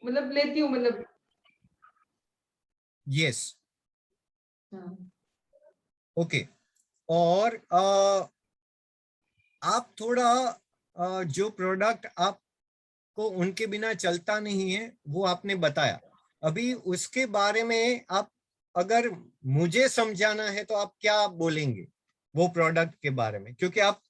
मतलब लेती हूँ मतलब। यस, हाँ। ओके। और आप थोड़ा जो प्रोडक्ट आपको उनके बिना चलता नहीं है वो आपने बताया, अभी उसके बारे में आप अगर मुझे समझाना है तो आप क्या बोलेंगे वो प्रोडक्ट के बारे में, क्योंकि आप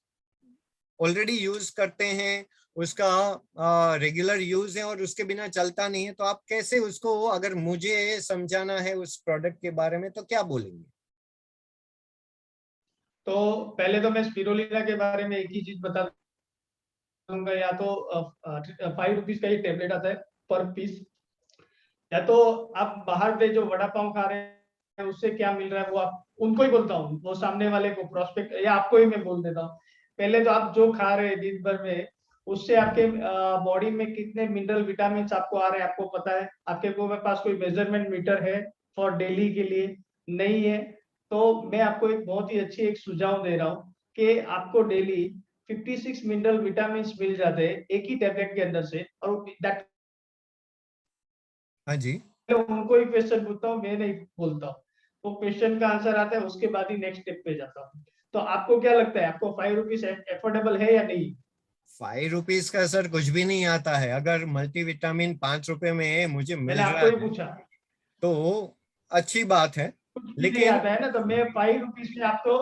ऑलरेडी यूज करते हैं, उसका रेगुलर यूज है और उसके बिना चलता नहीं है, तो आप कैसे उसको, अगर मुझे समझाना है उस प्रोडक्ट के बारे में तो क्या बोलेंगे? तो पहले तो मैं स्पिरुलिना के बारे में एक ही चीज बता दूंगा, या तो 5 रुपीज का ही टेबलेट आता है पर पीस, या तो आप बाहर पे जो वड़ा पाव खा रहे हैं उससे क्या मिल रहा है वो आप उनको ही बोलता हूँ, वो सामने वाले को प्रोस्पेक्ट या आपको ही मैं बोल देता हूँ। पहले तो आप जो खा रहे हैं दिन भर में, उससे आपके बॉडी में कितने मिनरल विटामिन आपको आ रहे हैं आपको पता है? आपके पास कोई मेजरमेंट मीटर है फॉर डेली के लिए? नहीं है। तो मैं आपको एक बहुत ही अच्छी एक सुझाव दे रहा हूँ कि आपको डेली 56 मिनरल विटामिन मिल जाते हैं एक ही टेबलेट के अंदर से, और दैट हाँ जी। उनको ही क्वेश्चन पूछता हूँ, मैं नहीं बोलता हूँ। वो क्वेश्चन का आंसर आता है, उसके बाद ही नेक्स्ट स्टेप पे जाता हूँ। तो आपको क्या लगता है, आपको 5 रुपीज एफोर्डेबल है या नहीं? 5 रुपीज का सर कुछ भी नहीं आता है, अगर मल्टीविटामिन 5 रुपए में मुझे मैंने मिल रहा आपको ही है पूछा। तो अच्छी बात है, कुछ भी नहीं लेकिन आता है ना, तो मैं 5 रुपीज में आपको,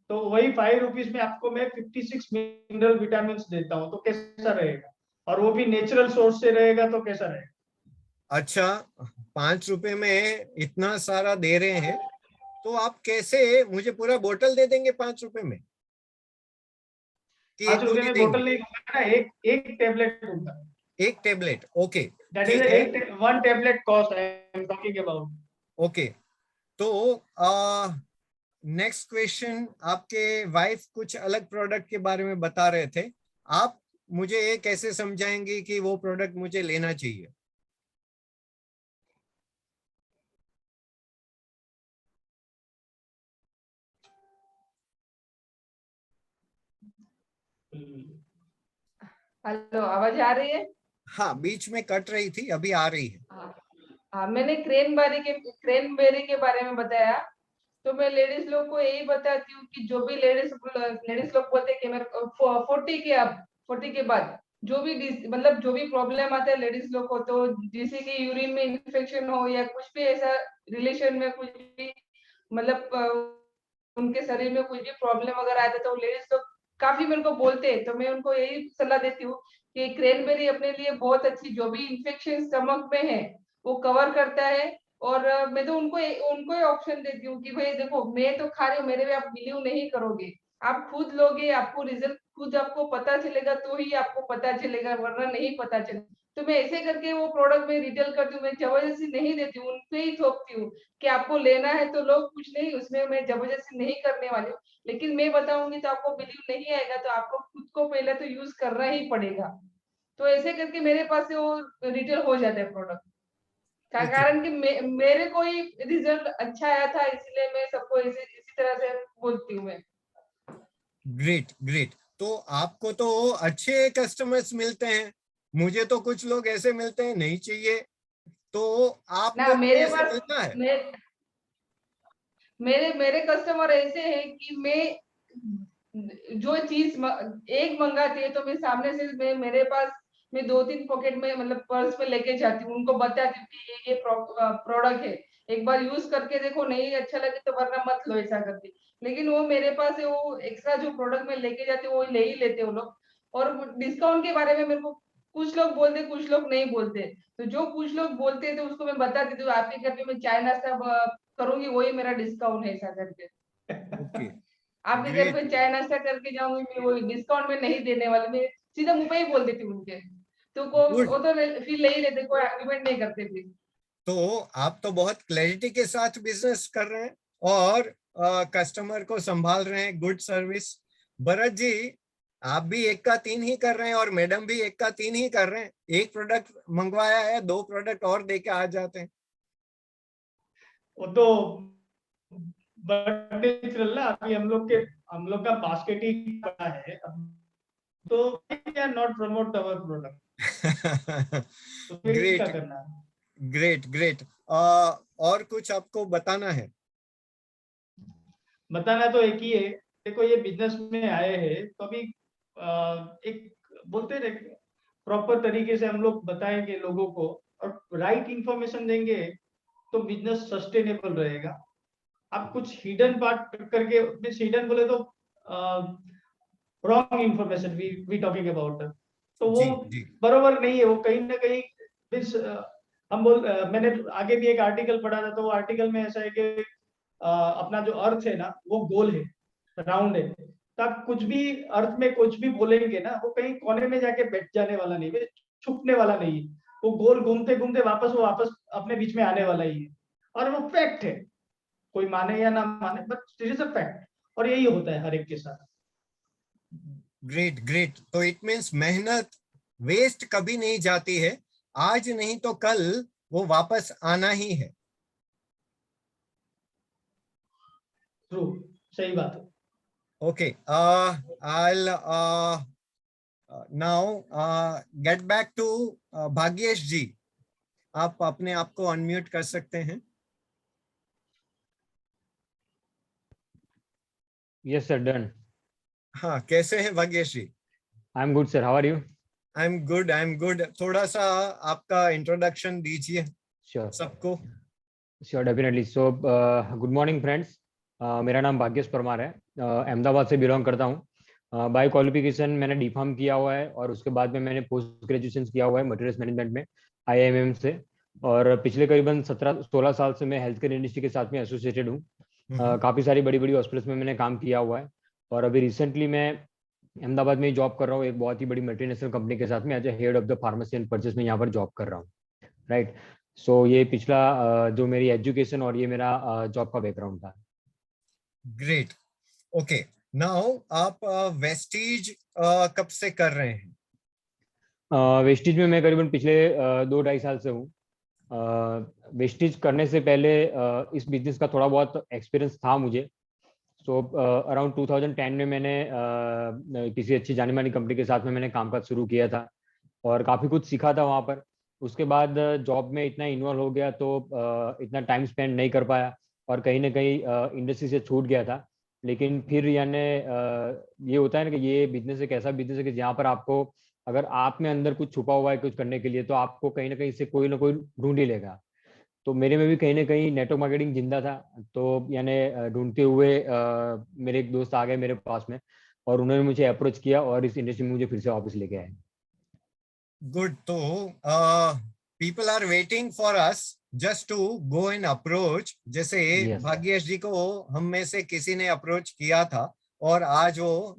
तो वही 5 रुपीज में आपको मैं 56 मिनरल विटामिन देता हूँ, तो कैसा रहेगा? और वो भी नेचुरल सोर्स से रहेगा, तो कैसा रहेगा? अच्छा, 5 रुपए में इतना सारा दे रहे हैं तो आप कैसे मुझे पूरा बोतल दे देंगे 5 रुपए में, कि पांच एक रुपए गोली में देंगे? बोतल नहीं दूंगा ना, एक एक टेबलेट दूंगा। एक टेबलेट, ओके, दैट इज ठीक है, एक one tablet cost I am talking about. Okay. तो नेक्स्ट क्वेश्चन, आपके वाइफ कुछ अलग प्रोडक्ट के बारे में बता रहे थे, आप मुझे ये कैसे समझाएंगे कि वो प्रोडक्ट मुझे लेना चाहिए? हेलो, आवाज आ रही है? हाँ, बीच में कट रही थी, अभी आ रही है। हाँ। हाँ, मैंने क्रेनबेरी के बारे में बताया। तो मैं लेडीज लोग को यही बताती हूँ कि जो भी लेडीज लोग बोलते हैं कि मेरे को 40 के अब 40 के बाद जो भी मतलब जो भी प्रॉब्लम आता है लेडीज लोग को, तो जैसे कि यूरिन में इन्फेक्शन हो या कुछ भी ऐसा रिलेशन में कुछ भी मतलब उनके शरीर में कुछ भी प्रॉब्लम अगर आता है तो लेडीज लोग काफी मेरे को बोलते हैं, तो मैं उनको यही सलाह देती हूँ कि क्रेनबेरी अपने लिए बहुत अच्छी, जो भी इन्फेक्शन स्टमक में है वो कवर करता है। और मैं तो उनको उनको ही ऑप्शन देती हूँ कि भाई देखो, मैं तो खा रही हूँ, मेरे में आप बिलीव नहीं करोगे, आप खुद लोगे, आपको रिजल्ट खुद आपको पता चलेगा तो ही आपको पता चलेगा, वरना नहीं पता चलेगा। तो मैं ऐसे करके वो प्रोडक्ट में रिटेल करती हूँ, मैं जबरदस्ती नहीं देती हूँ, उनपे ही थोपती हूँ कि आपको लेना है तो लोग, कुछ नहीं उसमें मैं जबरदस्ती नहीं करने वाली हूँ। लेकिन मैं बताऊंगी तो आपको बिलीव नहीं आएगा, तो आपको खुद को पहले तो यूज करना ही पड़ेगा। तो ऐसे करके मेरे पास से वो रिटेल हो जाता है प्रोडक्ट का, ओके, कारण कि मेरे को ही रिजल्ट अच्छा आया था, इसलिए मैं सबको इसी तरह से बोलती हूँ मैं। Great great. तो आपको तो अच्छे कस्टमर्स मिलते हैं, मुझे तो कुछ लोग ऐसे मिलते हैं नहीं चाहिए, तो ना आपको कोई मेरे ऐसे पास मिलता है? मेरे मेरे कस्टमर ऐसे हैं कि मैं जो चीज एक मंगाती है तो मैं सामने से मेरे पास मैं 2-3 पॉकेट में मतलब पर्स में लेके जाती हूँ, उनको बताती हूँ कि ये प्रोडक्ट है, एक बार यूज करके देखो, नहीं अच्छा लगे तो वरना मत लो, ऐसा करके। लेकिन वो मेरे पास है, वो एक्स्ट्रा जो प्रोडक्ट में लेके जाती हूँ वो ले ही लेते वो लोग। और डिस्काउंट के बारे में मेरे को कुछ लोग बोलते, कुछ लोग नहीं बोलते। तो जो कुछ लोग बोलते हैं तो उसको मैं बता देती हूँ, आपके घर पे मैं चाय नाश्ता करूंगी वही मेरा डिस्काउंट है, ऐसा करके। ओके, आपके घर ग्रेट। पे चाय नाश्ता करके जाऊंगी मैं, वो डिस्काउंट में नहीं देने वाले, मैं सीधा मुंह पे ही बोल देती हूँ उनके। तो वो गुड। तो फिर ले ही लेते, कोई आर्ग्यूमेंट नहीं करते फिर। तो आप तो बहुत क्लैरिटी के साथ बिजनेस कर रहे हैं और कस्टमर को संभाल रहे हैं, गुड सर्विस। भरत जी, आप भी एक का तीन ही कर रहे हैं और मैडम भी एक का तीन ही कर रहे हैं, एक प्रोडक्ट मंगवाया है, 2 प्रोडक्ट और देके आ जाते हैं। वो तो बर्थडे चल रहा अभी हम लोग का बास्केट ही बड़ा है अब, तो नॉट प्रमोट अवर प्रोडक्ट। तो फिर क्या ग्रेट करना है? Great great. और कुछ आपको बताना है? बताना तो एक ही है, देखो ये बिजनेस में आए हैं तो अभी एक बोलते हैं प्रॉपर तरीके से हम लोग बताएंगे लोगों को और राइट इंफॉर्मेशन देंगे तो बिजनेस सस्टेनेबल रहेगा। आप कुछ हिडन पार्ट करके, हिडन बोले तो wrong information we talking about, तो वो जी जी बरोबर नहीं है। वो कहीं ना कहीं मीन्स मैंने आगे भी एक आर्टिकल पढ़ा था, तो वो आर्टिकल में ऐसा है कि अपना जो अर्थ है ना वो गोल है, राउंड है, तो आप कुछ भी अर्थ में कुछ भी बोलेंगे ना वो कहीं कोने में जाके बैठ जाने वाला नहीं है, छुपने वाला नहीं है। वो गोल घूमते घूमते वापस अपने बीच में आने वाला ही है, और वो फैक्ट है, कोई माने या ना माने, but it is a fact. और यही होता है हर एक के साथ। Great great. तो इट मीन्स मेहनत वेस्ट कभी नहीं जाती है, आज नहीं तो कल वो वापस आना ही है। ट्रू, सही बात है। Okay, I'll now get back to Bhagyesh ji. आप अपने आप को अनम्यूट कर सकते हैं। Yes, sir. Done. हाँ, कैसे हैं भाग्येश जी? I'm good, sir. How are you? I am good. थोड़ा सा आपका इंट्रोडक्शन दीजिए Sure. सबको। Sure, definitely. So, good morning, friends. मेरा नाम भाग्येश परमार है। अहमदाबाद से बिलोंग करता हूँ। बाय क्वालिफिकेशन मैंने डी फार्म किया हुआ है और उसके बाद में मैंने पोस्ट ग्रेजुएशन किया हुआ है मटेरियल्स मैनेजमेंट में IIMM से। और पिछले करीबन 17-16 साल से मैं हेल्थ केयर इंडस्ट्री के साथ में एसोसिएटेड हूँ। काफ़ी सारी बड़ी बड़ी हॉस्पिटल्स में मैंने काम किया हुआ है और अभी रिसेंटली मैं अहमदाबाद में ही जॉब कर रहा हूँ एक बहुत ही बड़ी मल्टीनेशनल कंपनी के साथ में as a head of the pharmacy and purchase में यहाँ पर जॉब कर रहा हूँ। राइट। सो ये पिछला जो मेरी एजुकेशन और ये मेरा जॉब का बैकग्राउंड था। ग्रेट। ओके, नाउ आप वेस्टीज कब से कर रहे हैं? वेस्टीज में मैं करीबन पिछले 2-2.5 साल से हूँ। वेस्टीज करने से पहले इस बिजनेस का थोड़ा बहुत एक्सपीरियंस था मुझे। सो अराउंड 2010 में मैंने किसी अच्छी जानी मानी कंपनी के साथ में मैंने कामकाज शुरू किया था और काफ़ी कुछ सीखा था वहाँ पर। उसके बाद जॉब में इतना इन्वॉल्व हो गया तो इतना टाइम स्पेंड नहीं कर पाया और कहीं ना कहीं इंडस्ट्री से छूट गया था। लेकिन फिर यानी ये होता है ना कि ये बिजनेस एक ऐसा बिजनेस है कि जहाँ पर आपको अगर आप में अंदर कुछ छुपा हुआ है कुछ करने के लिए तो आपको कहीं ना कहीं से कोई ना कोई ढूंढ ही लेगा। तो मेरे में भी कहीं ना कहीं नेटवर्क मार्केटिंग जिंदा था। तो यानी ढूंढते हुए मेरे एक दोस्त आ गए मेरे पास में और उन्होंने मुझे अप्रोच किया और इस इंडस्ट्री में मुझे फिर से वापस लेके आए। गुड। तो people are waiting for us just to go in approach. जैसे Yes. भाग्येश जी को हम में से किसी ने अप्रोच किया था और आज वो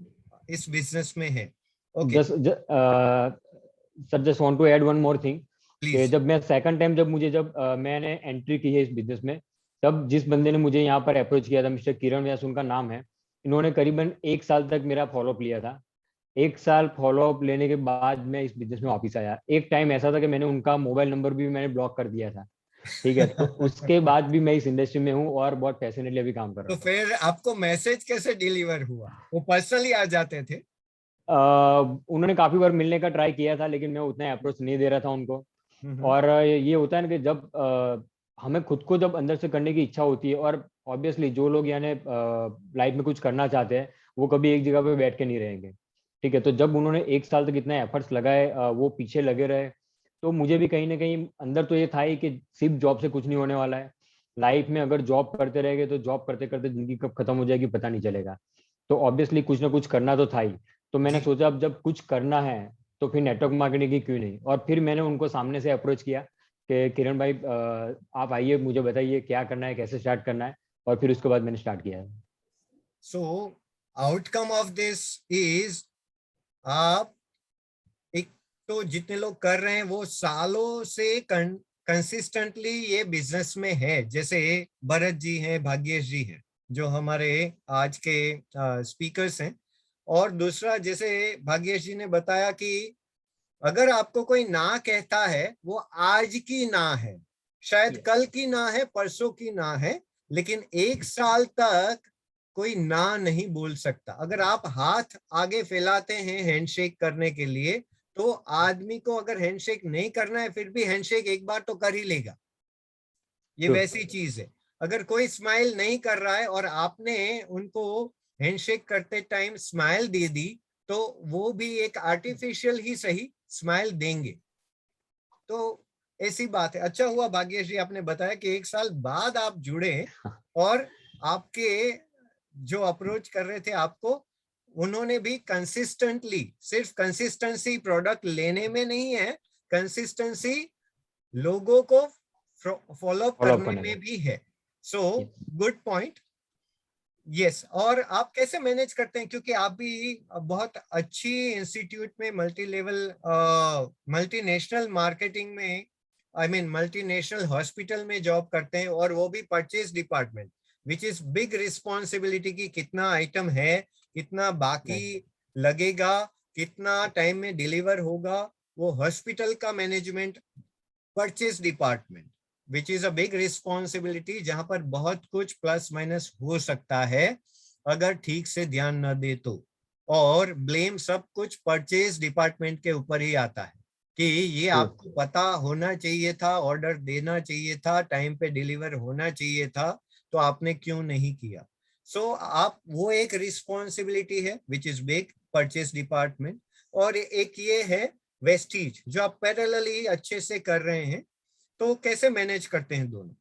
इस बिजनेस में है। Okay, sir just want to add one more thing कि प्लीज। जब मैं सेकंड टाइम जब मैंने एंट्री की है इस बिजनेस में तब जिस बंदे ने मुझे यहाँ पर अप्रोच किया था मिस्टर किरण व्यास उनका नाम है। इन्होंने करीबन 1 साल तक मेरा फॉलोअप लिया था। 1 साल फॉलोअप लेने के बाद मैं इस बिजनेस में वापस आया। एक टाइम ऐसा था कि मैंने उनका मोबाइल नंबर भी मैंने ब्लॉक कर दिया था। ठीक है, तो उसके बाद भी मैं इस इंडस्ट्री में हूँ और बहुत पैशनेटली अभी काम कर तो रहा हूँ। फिर आपको मैसेज कैसे डिलीवर हुआ? वो पर्सनली आ जाते थे? उन्होंने काफी बार मिलने का ट्राई किया था लेकिन मैं उतना अप्रोच नहीं दे रहा था उनको। और ये होता है ना कि जब हमें खुद को जब अंदर से करने की इच्छा होती है और ऑब्वियसली जो लोग यानी लाइफ में कुछ करना चाहते हैं वो कभी एक जगह पे बैठ के नहीं रहेंगे। ठीक है, तो जब उन्होंने 1 साल तक इतने एफर्ट्स लगाए वो पीछे लगे रहे तो मुझे भी कहीं ना कहीं अंदर तो ये था ही कि सिर्फ जॉब से कुछ नहीं होने वाला है। लाइफ में अगर जॉब करते रहेंगे तो जॉब करते करते जिंदगी कब खत्म हो जाएगी पता नहीं चलेगा। तो ऑब्वियसली कुछ ना कुछ करना तो था ही। तो मैंने जी। सोचा अब जब कुछ करना है तो फिर नेटवर्क मार्केटिंग की क्यों नहीं। और फिर मैंने उनको सामने से अप्रोच किया कि किरण भाई आप आइए मुझे बताइए क्या करना है कैसे स्टार्ट करना है और फिर उसके बाद मैंने स्टार्ट किया है। सो आउटकम ऑफ दिस इज आप एक तो जितने लोग कर रहे हैं वो सालों से कंसिस्टेंटली ये बिजनेस में है। जैसे भरत जी हैं, भाग्येश जी हैं जो हमारे आज के स्पीकर्स हैं। और दूसरा, जैसे भाग्येश जी ने बताया कि अगर आपको कोई ना कहता है वो आज की ना है, शायद कल की ना है, परसों की ना है, लेकिन 1 साल तक कोई ना नहीं बोल सकता। अगर आप हाथ आगे फैलाते हैं हैंडशेक करने के लिए तो आदमी को अगर हैंडशेक नहीं करना है फिर भी हैंडशेक एक बार तो कर ही लेगा। ये Sure. वैसी चीज है। अगर कोई स्माइल नहीं कर रहा है और आपने उनको हैंडशेक करते टाइम स्माइल दे दी तो वो भी एक आर्टिफिशियल ही सही स्माइल देंगे। तो ऐसी बात है। अच्छा हुआ भाग्येश जी आपने बताया कि 1 साल बाद आप जुड़े और आपके जो अप्रोच कर रहे थे आपको, उन्होंने भी कंसिस्टेंटली, सिर्फ कंसिस्टेंसी प्रोडक्ट लेने में नहीं है, कंसिस्टेंसी लोगों को फॉलो अप Follow up करने करने में में। भी है। सो Yes. Good point. यस, और आप कैसे मैनेज करते हैं, क्योंकि आप भी बहुत अच्छी इंस्टीट्यूट में मल्टी लेवल मल्टीनेशनल मार्केटिंग में, आई मीन मल्टीनेशनल हॉस्पिटल में जॉब करते हैं, और वो भी purchase department, which is big responsibility की कितना आइटम है, कितना बाकी लगेगा, कितना टाइम में डिलीवर होगा, वो हॉस्पिटल का management, purchase department, which is a big responsibility, जहां पर बहुत कुछ प्लस माइनस हो सकता है अगर ठीक से ध्यान न दे तो। और ब्लेम सब कुछ परचेज डिपार्टमेंट के ऊपर ही आता है कि ये आपको पता होना चाहिए था, ऑर्डर देना चाहिए था, टाइम पे डिलीवर होना चाहिए था, तो आपने क्यों नहीं किया। सो आप, वो एक रिस्पॉन्सिबिलिटी है which is big, purchase department. और एक ये है वेस्टीज, जो आप पैरेलली अच्छे से कर रहे हैं। तो कैसे मैनेज करते हैं दोनों?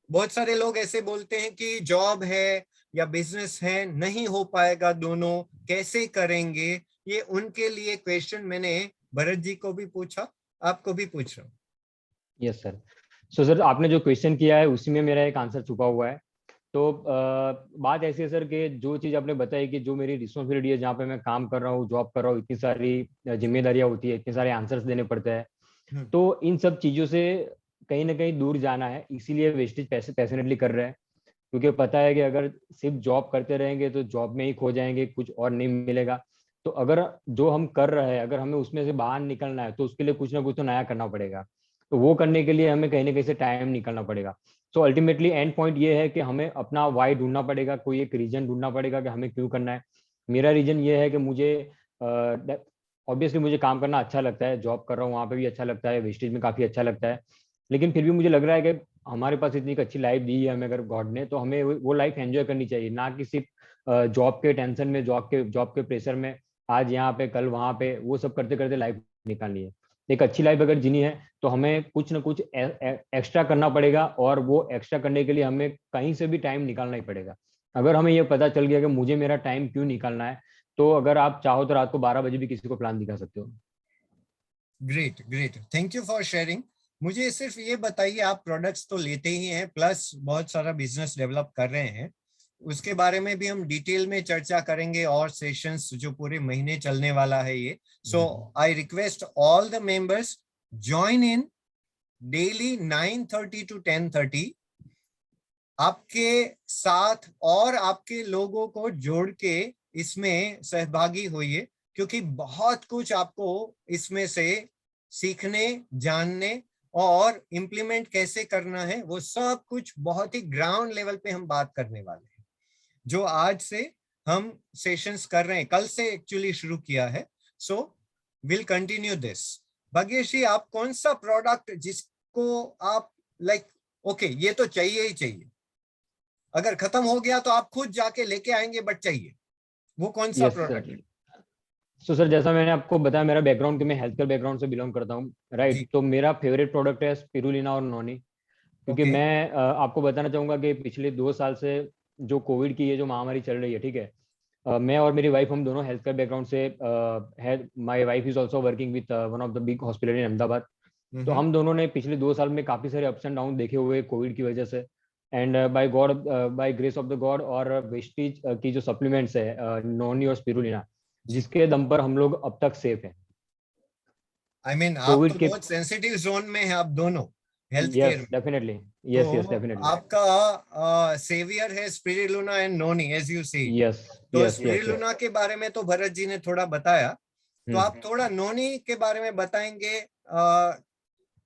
बहुत सारे लोग ऐसे बोलते हैं कि जॉब है या बिजनेस है, नहीं हो पाएगा दोनों, कैसे करेंगे। ये उनके लिए क्वेश्चन मैंने भरत जी को भी पूछा, आपको भी पूछ रहा हूँ। Yes sir. सो सर, आपने जो क्वेश्चन किया है उसी में मेरा एक आंसर छुपा हुआ है। तो बात ऐसी है सर कि जो चीज़ आपने बताई कि जो मेरी रिस्पॉन्सिबिलिटी है, जहाँ पे मैं काम कर रहा हूँ, जॉब कर रहा हूँ, इतनी सारी जिम्मेदारियाँ होती है, इतने सारे आंसर्स देने पड़ते हैं, तो इन सब चीज़ों से कहीं ना कहीं दूर जाना है, इसीलिए वेस्टेज पैशनेटली कर रहे हैं। क्योंकि पता है कि अगर सिर्फ जॉब करते रहेंगे तो जॉब में ही खो जाएंगे, कुछ और नहीं मिलेगा। तो अगर जो हम कर रहे हैं, अगर हमें उसमें से बाहर निकलना है तो उसके लिए कुछ ना कुछ तो नया करना पड़ेगा। तो वो करने के लिए हमें कहीं ना कहीं से टाइम निकालना पड़ेगा। सो अल्टीमेटली एंड पॉइंट ये है कि हमें अपना वाई ढूंढना पड़ेगा, कोई एक रीजन ढूंढना पड़ेगा कि हमें क्यों करना है। मेरा रीजन ये है कि मुझे ऑब्वियसली मुझे काम करना अच्छा लगता है, जॉब कर रहा हूँ वहाँ पे भी अच्छा लगता है, वेस्टेज में काफ़ी अच्छा लगता है। लेकिन फिर भी मुझे लग रहा है कि हमारे पास इतनी एक अच्छी लाइफ दी है हमें अगर गॉड ने, तो हमें वो लाइफ एंजॉय करनी चाहिए, ना कि सिर्फ जॉब के टेंशन में, जॉब के प्रेशर में, आज यहाँ पे कल वहाँ पे, वो सब करते करते लाइफ निकालनी है। एक अच्छी लाइफ अगर जीनी है तो हमें कुछ ना कुछ एक्स्ट्रा करना पड़ेगा, और वो एक्स्ट्रा करने के लिए हमें कहीं से भी टाइम निकालना ही पड़ेगा। अगर हमें ये पता चल गया कि मुझे मेरा टाइम क्यों निकालना है, तो अगर आप चाहो तो रात को 12 बजे भी किसी को प्लान दिखा सकते हो। Great great, thank you for sharing. मुझे सिर्फ ये बताइए, आप प्रोडक्ट्स तो लेते ही हैं, प्लस बहुत सारा बिजनेस डेवलप कर रहे हैं, उसके बारे में भी हम डिटेल में चर्चा करेंगे, और सेशंस जो पूरे महीने चलने वाला है ये। So I request all the members, join in daily 9:30 to 10:30। आपके साथ और आपके लोगों को जोड़ के इसमें सहभागी होइए, क्योंकि बहुत कुछ आपको इसमें से सीखने, जानने और इम्प्लीमेंट कैसे करना है, वो सब कुछ बहुत ही ग्राउंड लेवल पे हम बात करने वाले हैं। जो आज से हम सेशंस कर रहे हैं, कल से एक्चुअली शुरू किया है। So will continue this. Bhagyesh ji, आप कौन सा प्रोडक्ट जिसको आप लाइक, ओके ये तो चाहिए ही चाहिए, अगर खत्म हो गया तो आप खुद जाके लेके आएंगे, बट चाहिए, वो कौन सा प्रोडक्ट है? सो सर, जैसा मैंने आपको बताया, मेरा बैकग्राउंड कि मैं हेल्थ केयर बैकग्राउंड से बिलोंग करता हूँ, राइट। जी, तो मेरा फेवरेट प्रोडक्ट है स्पिरुलिना और नोनी। क्योंकि ओके, मैं आपको बताना चाहूंगा कि पिछले 2 साल से जो कोविड की ये जो महामारी चल रही है, ठीक है, मैं और मेरी वाइफ, हम दोनों हेल्थ केयर बैकग्राउंड से है। My wife is also working with one of the big hospital in Ahmedabad. तो हम दोनों ने पिछले 2 साल में काफी सारे अप्स एंड डाउन देखे हुए कोविड की वजह से। And by grace of the God और वेस्टीज की जो सप्लीमेंट्स है, नोनी और स्पिरुलिना, जी। जिसके दम पर हम लोग अब तक सेफ हैं आई मीन आप तो कोविड के। बहुत सेंसिटिव जोन में हैं, आप दोनों हेल्थ केयर यस में। डेफिनेटली। यस यस तो डेफिनेटली। आपका सेवियर है spirulina and noni, as you say. Yes तो यस यस यस। स्पिरुलिना के बारे में तो भरत जी ने थोड़ा बताया, तो आप थोड़ा नोनी के बारे में बताएंगे,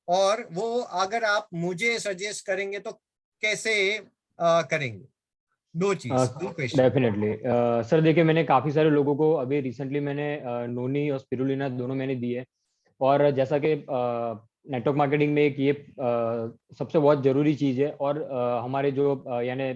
और वो अगर आप मुझे सजेस्ट करेंगे तो कैसे करेंगे? दो क्वेश्चन। डेफिनेटली सर, देखिए मैंने काफ़ी सारे लोगों को अभी रिसेंटली मैंने नोनी और स्पिरुलिना दोनों मैंने दी है। और जैसा कि नेटवर्क मार्केटिंग में एक ये सबसे बहुत जरूरी चीज है, और हमारे जो यानी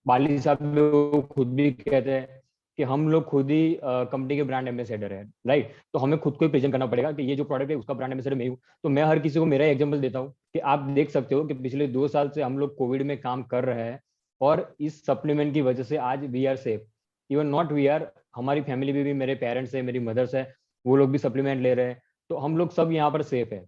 बाली साहब वो खुद भी कहते हैं कि हम लोग खुद ही कंपनी के ब्रांड एम्बेसडर है, राइट। तो हमें खुद को ही प्रेजेंट करना पड़ेगा कि ये जो प्रोडक्ट है उसका ब्रांड एम्बेसडर मैं हूँ। तो मैं हर किसी को मेरा एग्जांपल देता हूँ कि आप देख सकते हो कि पिछले 2 साल से हम लोग कोविड में काम कर रहे हैं, और इस सप्लीमेंट की वजह से आज we are safe. Even not we are, हमारी फैमिली में भी मेरे पेरेंट्स है, मेरी मदर्स है, वो लोग भी सप्लीमेंट ले रहे हैं। तो हम लोग सब यहाँ पर सेफ है,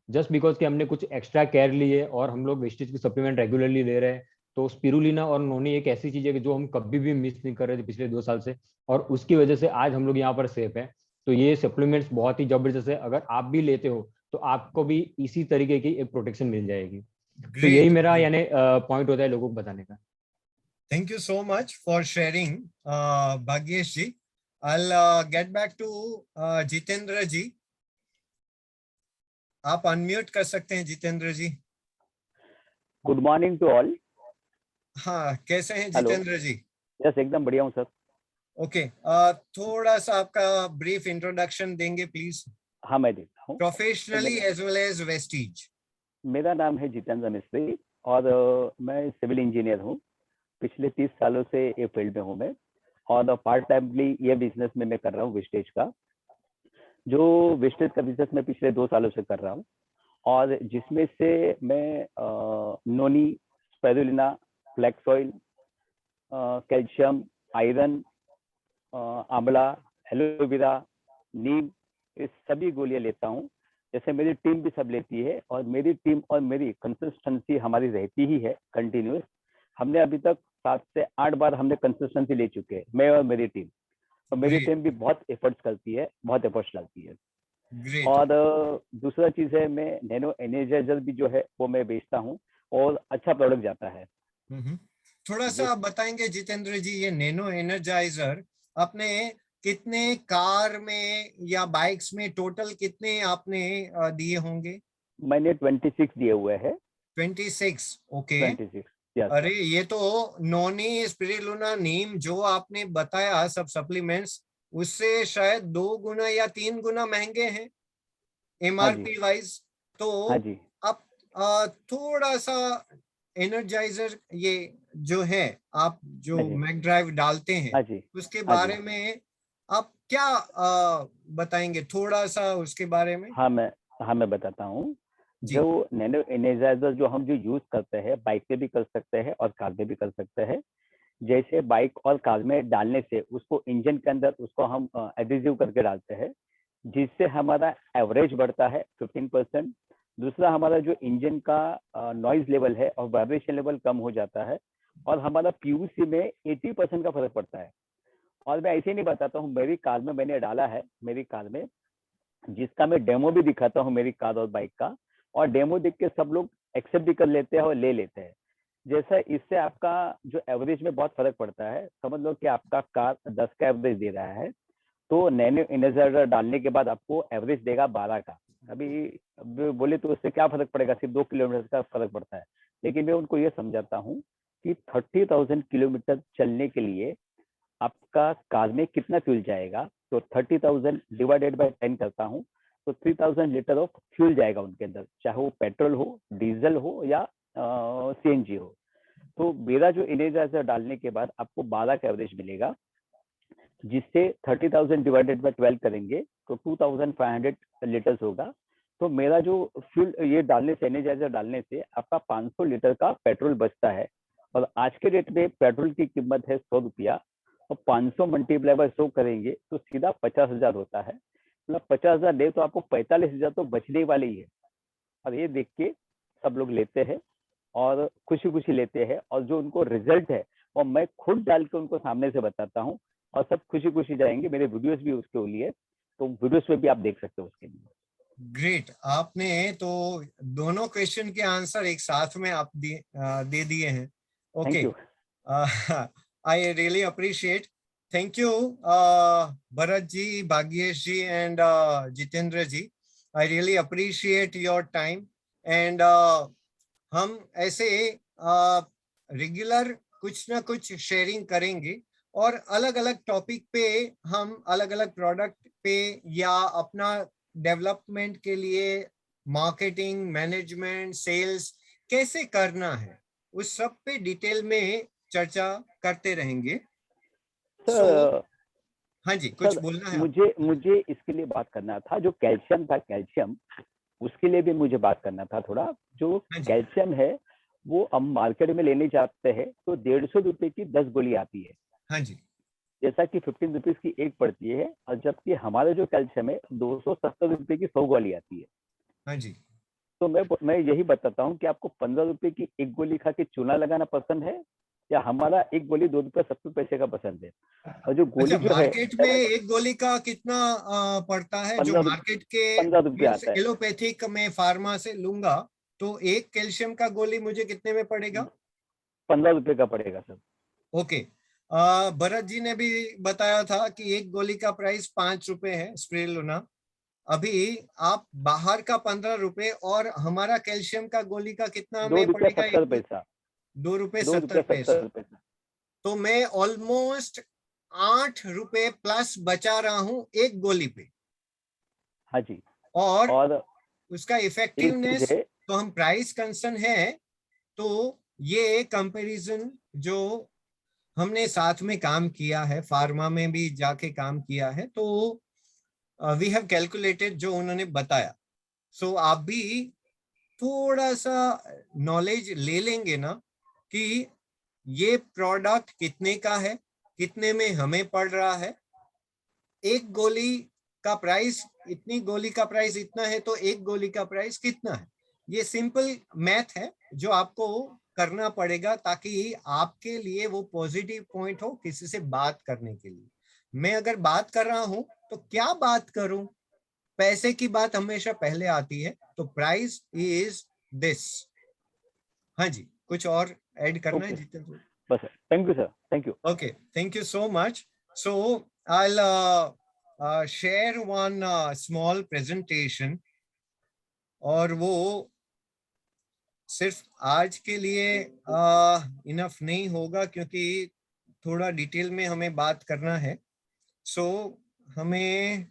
जस्ट बिकॉज कि हमने कुछ एक्स्ट्रा केयर ली है और हम लोग वेस्टेज की सप्लीमेंट रेगुलरली ले रहे हैं। तो स्पिरुलिना और नोनी एक ऐसी चीज है कि जो हम कभी भी मिस नहीं कर रहे थे पिछले 2 साल से, और उसकी वजह से आज हम लोग यहाँ पर सेफ है। तो ये सप्लीमेंट्स बहुत ही जबरदस्त है, अगर आप भी लेते हो तो आपको भी इसी तरीके की एक प्रोटेक्शन मिल जाएगी। तो यही ग्रेट, मेरा यानी पॉइंट होता है लोगों को बताने का। Thank you so much for sharing Bhagyesh ji. I'll get back to Jitendra ji. आप अनम्यूट कर सकते हैं Jitendra ji. Good morning to all. हाँ, कैसे हैं हेलो। जितेंद्र जी? यस, एकदम बढ़िया हूँ सर। ओके, थोड़ा सा आपका ब्रीफ इंट्रोडक्शन देंगे प्लीज, हाँ, मैं देता हूँ। Professionally as well as Vestige. मेरा नाम है जितेंद्र मिस्त्री और मैं सिविल इंजीनियर हूँ। पिछले 30 सालों से ये फील्ड में हूँ मैं, और पार्ट टाइमली ये बिजनेस में मैं कर रहा हूँ वेस्टेज का। जो वेस्टेज का बिजनेस मैं पिछले 2 सालों से कर रहा हूँ, और जिसमें से मैं noni, spirulina, flax oil, calcium, iron, आंवला, एलोवेरा, नीम, ये सभी गोलियां लेता हूँ। जैसे मेरी टीम भी सब लेती है, और मेरी टीम और मेरी कंसिस्टेंसी हमारी रहती ही है कंटिन्यूस। हमने अभी तक 7 से 8 बार हमने कंसिस्टेंसी ले चुके हैं, मैं और मेरी टीम। और मेरी टीम भी बहुत एफर्ट्स करती है, बहुत एफर्ट्स डालती है। ग्रेट। और दूसरा चीज है, मैं नैनो एनर्जाइजर भी जो है वो मैं बेचता हूँ, और अच्छा प्रोडक्ट जाता है। थोड़ा सा आप बताएंगे जितेंद्र जी, ये नैनो एनर्जाइजर आपने कितने कार में या बाइक्स में टोटल कितने आपने दिए होंगे? मैंने 26 दिए हुए हैं। 26, ओके। 26, यस। अरे ये तो नोनी, स्पिरुलिना, नीम जो आपने बताया सब सप्लीमेंट्स, उससे शायद 2 गुना या 3 गुना महंगे हैं एमआरपी वाइज। तो हाँ जी। आप थोड़ा सा एनर्जाइजर ये जो है आप जो हाँ जी। मैक ड्राइव डालते हाँ हैं जी। उसके हाँ बारे जी। में आप क्या बताएंगे थोड़ा सा उसके बारे में? हाँ, मैं बताता हूँ। जी। जो नैनो एनर्जाइजर जो हम जो यूज करते हैं, बाइक पे भी कर सकते हैं और कार पे भी कर सकते हैं। जैसे बाइक और कार में डालने से उसको इंजन के अंदर उसको हम एडिसिव करके डालते हैं, जिससे हमारा एवरेज बढ़ता है 15%। दूसरा, हमारा जो इंजन का नॉइज लेवल है और वाइब्रेशन लेवल कम हो जाता है, और हमारा पीयूसी में 80% का फर्क पड़ता है। और मैं ऐसे नहीं बताता हूँ, मेरी कार में मैंने डाला है, मेरी कार में, जिसका मैं डेमो भी दिखाता हूँ मेरी कार और बाइक का, और डेमो देख के सब लोग एक्सेप्ट भी कर लेते हैं और ले लेते हैं। जैसा इससे आपका जो एवरेज में बहुत फर्क पड़ता है। समझ लो कि आपका कार 10 का एवरेज दे रहा है, तो नैनो एनर्जाइजर डालने के बाद आपको एवरेज देगा 12 का। अभी बोले तो उससे क्या फर्क पड़ेगा, सिर्फ 2 किलोमीटर का फर्क पड़ता है। लेकिन मैं उनको ये समझाता हूँ कि 30,000 किलोमीटर चलने के लिए आपका कार में कितना फ्यूल जाएगा, तो 30,000 डिवाइडेड बाय 10 करता हूँ, तो 3,000 लीटर ऑफ फ्यूल जाएगा उनके अंदर, चाहे वो पेट्रोल हो, डीजल हो या सीएनजी हो। तो मेरा जो एनर्जाइजर डालने के बाद आपको 12 का एवरेज मिलेगा, जिससे 30,000 डिवाइडेड बाय 12 करेंगे तो 2,500 लीटर्स होगा। तो मेरा जो फ्यूल ये डालने से, एनर्जाइजर डालने से आपका 500 लीटर का पेट्रोल बचता है। और आज के डेट में पेट्रोल की कीमत है 100 रुपया, और 500 मल्टीप्लाई बाय 100 करेंगे तो सीधा 50,000 होता है। मतलब 50,000 दे तो आपको 45,000 तो बचने वाले ही है। और ये देख के सब लोग लेते हैं और खुशी खुशी लेते हैं, और जो उनको रिजल्ट है वो मैं खुद डाल के उनको सामने से बताता हूँ, और सब खुशी खुशी जाएंगे। मेरे वीडियोस भी उसके लिए, तो वीडियोस में भी आप देख सकते हो उसके लिए। ग्रेट, आपने तो दोनों क्वेश्चन के आंसर एक साथ में आप दे दिए हैं। Okay, thank you. I really appreciate, thank you Bharat ji, Bhagyesh ji and Jitendra ji. I really appreciate your time, and हम ऐसे रेगुलर कुछ ना कुछ शेयरिंग करेंगे, और अलग अलग टॉपिक पे हम अलग अलग प्रोडक्ट पे या अपना डेवलपमेंट के लिए मार्केटिंग, मैनेजमेंट, सेल्स कैसे करना है, उस सब पे डिटेल में चर्चा करते रहेंगे। सर हाँ जी, कुछ सर बोलना है? मुझे इसके लिए बात करना था, जो कैल्शियम था, कैल्शियम उसके लिए भी मुझे बात करना था थोड़ा। जो हाँ जी। कैल्शियम है वो हम मार्केट में लेने जाते हैं तो 150 रुपए की 10 गोली आती है, हाँ जी। जैसा कि 15 रुपीज की एक पड़ती है, और जबकि हमारा जो कैल्शियम है 270 रुपए की 100 गोली आती है। हाँ जी। तो मैं यही बताता हूँ कि आपको 15 रुपए की एक गोली खा के चूना लगाना पसंद है, या हमारा एक गोली 2 रुपए 70 पैसे का पसंद है। और जो गोली अच्छा, जो है मार्केट में एक गोली का कितना पड़ता है? जो 15 मार्केट के 15 रुपये आता है। एलोपैथिक में फार्मा से लूंगा तो एक कैल्शियम का गोली मुझे कितने में पड़ेगा? 15 रुपए का पड़ेगा सर। ओके। भरत जी ने भी बताया था कि एक गोली का प्राइस 5 रुपए है स्प्रेलुना। अभी आप बाहर का 15 रुपए और हमारा कैल्शियम का गोली का कितना में पड़ेगा? 2 रुपया 70 पैसा। 2 रुपए 70 पैसा। ₹2.70। तो मैं ऑलमोस्ट 8 रुपए प्लस बचा रहा हूं एक गोली पे। हाँ जी। और और उसका एक चीज इफेक्टिवनेस, है, तो हम प्राइस कंसर्न है तो ये कंपैरिजन जो हमने साथ में काम किया है, फार्मा में भी जाके काम किया है, तो वी हैव कैलकुलेटेड जो उन्होंने बताया। सो आप भी थोड़ा सा नॉलेज ले लेंगे ना कि ये प्रोडक्ट कितने का है, कितने में हमें पड़ रहा है। एक गोली का प्राइस, इतनी गोली का प्राइस इतना है तो एक गोली का प्राइस कितना है। ये सिंपल मैथ है जो आपको करना पड़ेगा ताकि आपके लिए वो पॉजिटिव पॉइंट हो किसी से बात करने के लिए। मैं अगर बात कर रहा हूं तो क्या बात करूं? पैसे की बात हमेशा पहले आती है, तो प्राइस इज दिस। हाँ जी, कुछ और ऐड करना है ओके जितेंद्र? बस। Thank you sir, thank you. Okay, thank you so much. So I'll share one small presentation, और वो सिर्फ आज के लिए इनफ नहीं होगा क्योंकि थोड़ा डिटेल में हमें बात करना है। सो हमें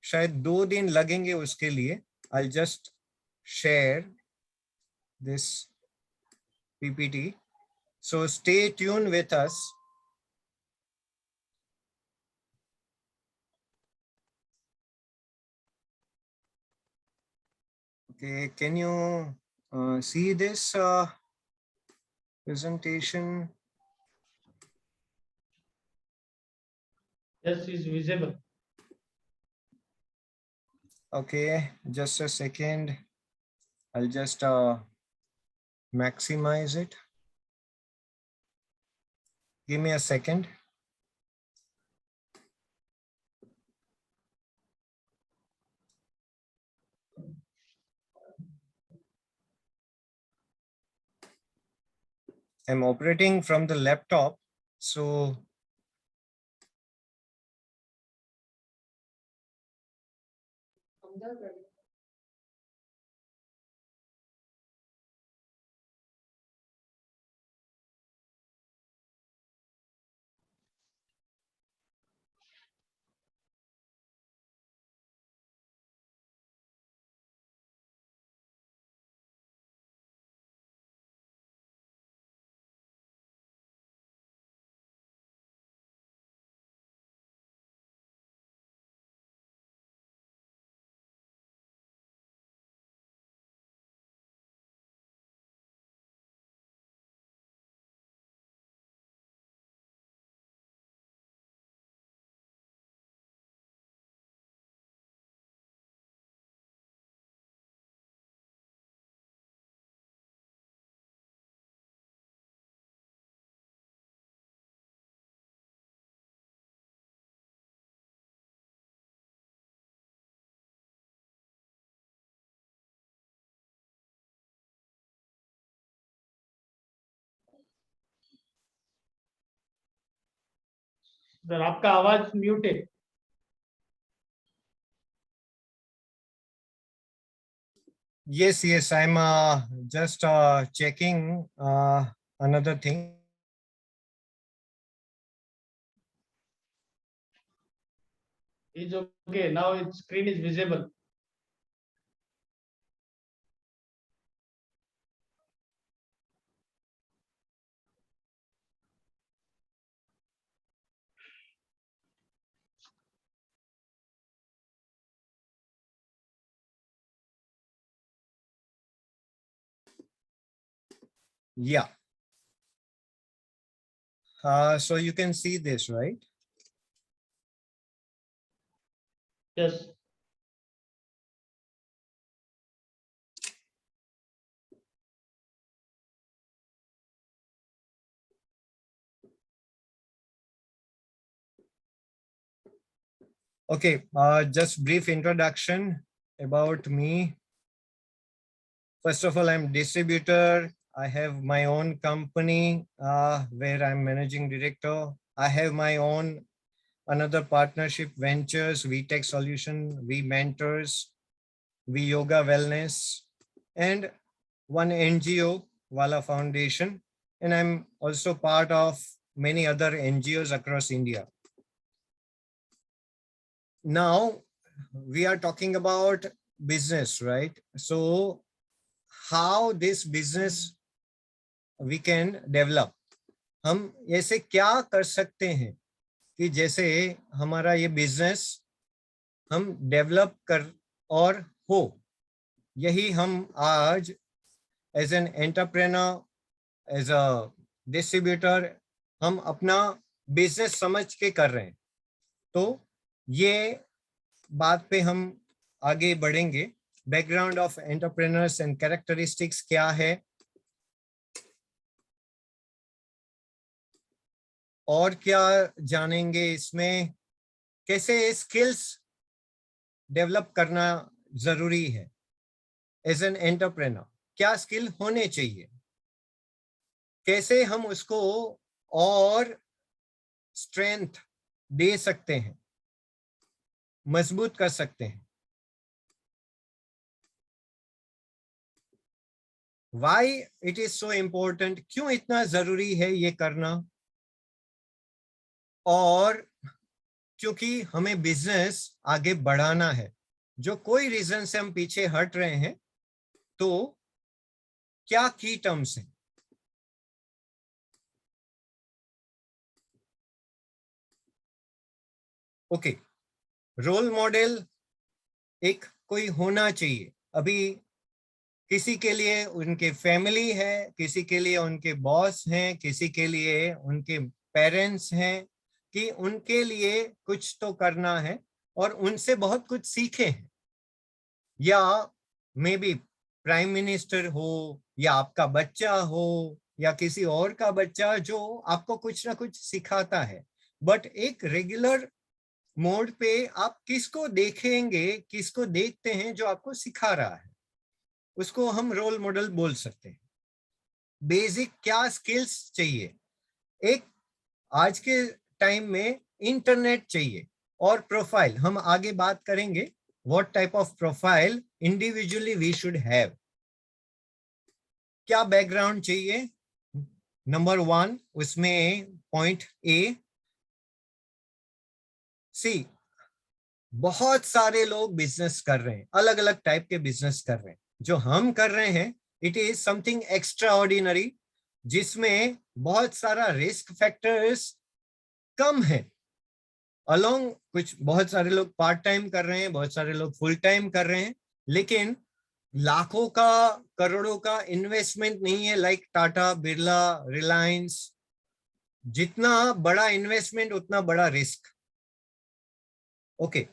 शायद 2 दिन लगेंगे उसके लिए। I'll just share this PPT. So stay tuned with us. Okay, can you see this presentation? Yes, is visible. Okay, just a second. I'll just maximize it. Give me a second. I'm operating from the laptop, so sir आपका आवाज mute है। yes, I'm just checking another thing. Is okay. Now its screen is visible. Yeah. So you can see this, right? Yes. Okay, just brief introduction about me. First of all, I'm distributor. I have my own company where I'm managing director. I have my own another partnership ventures, VTech Solution, V Mentors, V Yoga Wellness, and one NGO, Wala Foundation. And I'm also part of many other NGOs across India. Now we are talking about business, right? So how this business we can develop, हम ऐसे क्या कर सकते हैं कि जैसे हमारा ये बिजनेस हम डेवलप कर और हो, यही हम आज as an entrepreneur as a distributor हम अपना बिजनेस समझ के कर रहे हैं। तो ये बात पे हम आगे बढ़ेंगे। Background of entrepreneurs and characteristics क्या है, और क्या जानेंगे इसमें, कैसे स्किल्स डेवलप करना जरूरी है एज एन एंटरप्रेन्योर, क्या स्किल होने चाहिए, कैसे हम उसको और स्ट्रेंथ दे सकते हैं, मजबूत कर सकते हैं। Why it is so important, क्यों इतना जरूरी है ये करना, और क्योंकि हमें बिजनेस आगे बढ़ाना है। जो कोई रीजन से हम पीछे हट रहे हैं तो क्या की टर्म्स हैं। ओके, रोल मॉडल एक कोई होना चाहिए। अभी किसी के लिए उनके फैमिली है, किसी के लिए उनके बॉस हैं, किसी के लिए उनके पेरेंट्स हैं, कि उनके लिए कुछ तो करना है और उनसे बहुत कुछ सीखे हैं। या मे बी प्राइम मिनिस्टर हो, या आपका बच्चा हो, या किसी और का बच्चा जो आपको कुछ ना कुछ सिखाता है। बट एक रेगुलर मोड पे आप किसको देखेंगे, किसको देखते हैं जो आपको सिखा रहा है, उसको हम रोल मॉडल बोल सकते हैं। बेसिक क्या स्किल्स चाहिए, एक आज के टाइम में इंटरनेट चाहिए, और प्रोफाइल हम आगे बात करेंगे, what type of profile individually we should have. क्या बैकग्राउंड चाहिए, नंबर 1 उसमें पॉइंट ए। सी, बहुत सारे लोग बिजनेस कर रहे हैं, अलग अलग टाइप के बिजनेस कर रहे हैं। जो हम कर रहे हैं it is something extra ordinary, जिसमें बहुत सारा रिस्क फैक्टर्स कम है। अलोंग कुछ बहुत सारे लोग पार्ट टाइम कर रहे हैं, बहुत सारे लोग फुल टाइम कर रहे हैं, लेकिन लाखों का करोड़ों का इन्वेस्टमेंट नहीं है लाइक टाटा, बिरला, रिलायंस। जितना बड़ा इन्वेस्टमेंट उतना बड़ा रिस्क। ओके,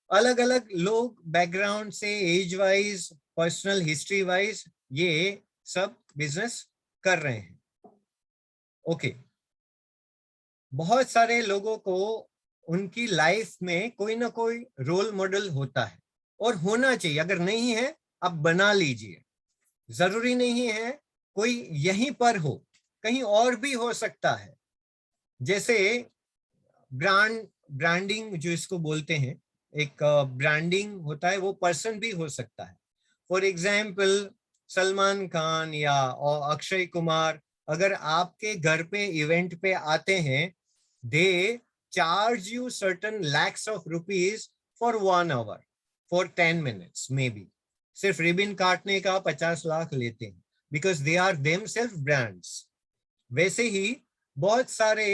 अलग अलग लोग बैकग्राउंड से, age wise, personal history wise ये सब बिजनेस कर रहे हैं। ओके, बहुत सारे लोगों को उनकी लाइफ में कोई ना कोई रोल मॉडल होता है और होना चाहिए। अगर नहीं है आप बना लीजिए, जरूरी नहीं है कोई यहीं पर हो, कहीं और भी हो सकता है। जैसे ब्रांडिंग जो इसको बोलते हैं, एक ब्रांडिंग होता है, वो पर्सन भी हो सकता है। फॉर एग्जाम्पल सलमान खान या अक्षय कुमार अगर आपके घर पे इवेंट पे आते हैं, दे charge you certain lakhs of rupees for 1 hour, for 10 minutes maybe. सिर्फ रिबन काटने का 50 लाख लेते हैं, because they are themselves brands. वैसे ही बहुत सारे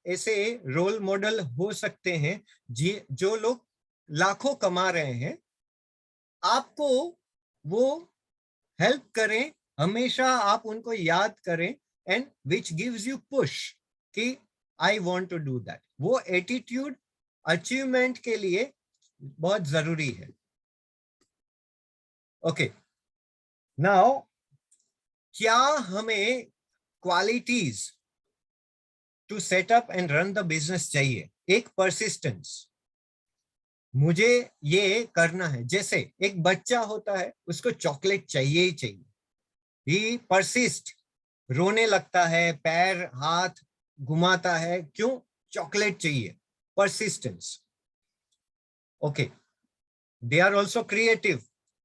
ऐसे रोल मॉडल हो सकते हैं जो लोग लाखों कमा रहे हैं, आपको वो हेल्प करें, हमेशा आप उनको याद करें, and which gives you push कि I want to do that. वो एटीट्यूड अचीवमेंट के लिए बहुत जरूरी है. ओके, नाउ क्या हमें qualities to set up and run the business चाहिए? एक परसिस्टेंस, मुझे ये करना है. जैसे एक बच्चा होता है, उसको चॉकलेट चाहिए ही चाहिए. ही परसिस्ट, रोने लगता है, पैर हाथ घुमाता है, क्यों? चॉकलेट चाहिए. Persistence. Okay, they are also creative.